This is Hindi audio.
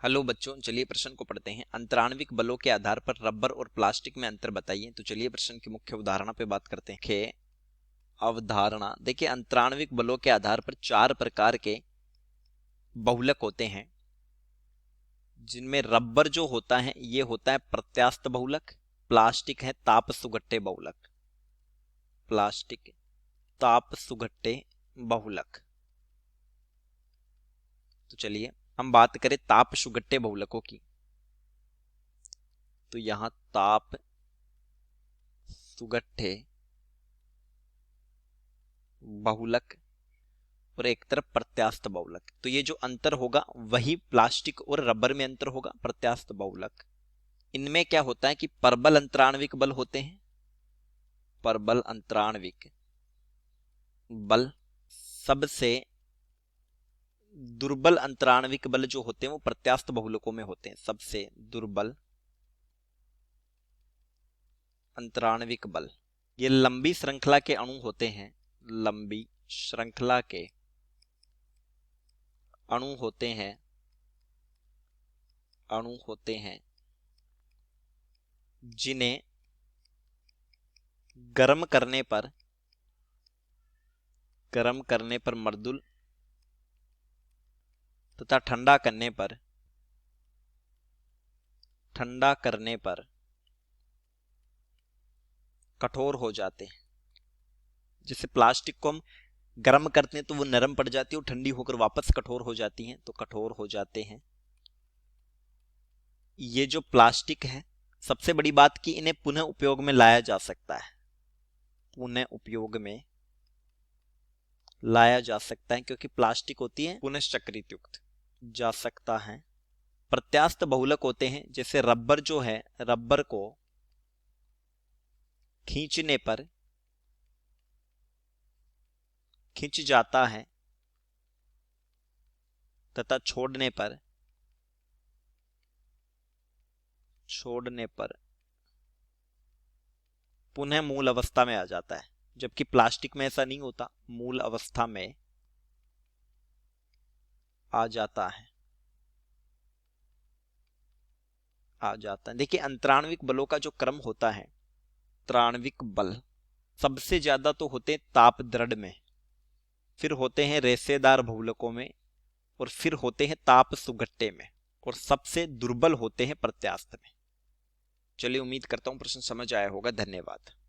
हेलो बच्चों, चलिए प्रश्न को पढ़ते हैं। अंतराण्विक बलों के आधार पर रबर और प्लास्टिक में अंतर बताइए। तो चलिए प्रश्न की मुख्य अवधारणा पे बात करते हैं। अवधारणा देखिए, अंतराण्विक बलों के आधार पर 4 प्रकार के बहुलक होते हैं, जिनमें रबर जो होता है ये होता है प्रत्यास्थ बहुलक, प्लास्टिक है ताप सुघट्टे बहुलक, प्लास्टिक ताप सुघट्टे बहुलक। तो चलिए हम बात करें ताप सुघट्टे बहुलकों की। तो यहां ताप सुघट्टे बहुलक और एक तरफ प्रत्यास्थ बहुलक। तो ये जो अंतर होगा वही प्लास्टिक और रबर में अंतर होगा, प्रत्यास्थ बहुलक। इनमें क्या होता है कि परबल अंतराण्विक बल होते हैं। परबल अंतराण्विक बल सबसे दुर्बल अंतराण्विक बल जो होते हैं वो प्रत्यास्थ बहुलकों में होते हैं। सबसे दुर्बल अंतराण्विक बल ये लंबी श्रृंखला के अणु होते हैं। लंबी श्रृंखला के अणु होते हैं जिन्हें गर्म करने पर मर्दुल तथा ठंडा करने पर कठोर हो जाते हैं। जैसे प्लास्टिक को हम गर्म करते हैं तो वो नरम पड़ जाती है और ठंडी होकर वापस कठोर हो जाती हैं, तो कठोर हो जाते हैं। ये जो प्लास्टिक है, सबसे बड़ी बात कि इन्हें पुनः उपयोग में लाया जा सकता है। पुनः उपयोग में लाया जा सकता है क्योंकि प्लास्टिक होती है पुनश्चक्रित युक्त, जा सकता है। प्रत्यास्थ बहुलक होते हैं, जैसे रबर जो है, रबर को खींचने पर खिंच जाता है तथा छोड़ने पर पुनः मूल अवस्था में आ जाता है। जबकि प्लास्टिक में ऐसा नहीं होता, मूल अवस्था में आ जाता है। देखिए, अंतराण्विक बलों का जो क्रम होता है, अंतराण्विक बल सबसे ज्यादा तो होते हैं ताप दृढ़ में, फिर होते हैं रेशेदार बहुलकों में, और फिर होते हैं ताप सुघट्टे में, और सबसे दुर्बल होते हैं प्रत्यास्थ में। चलिए, उम्मीद करता हूं प्रश्न समझ आया होगा। धन्यवाद।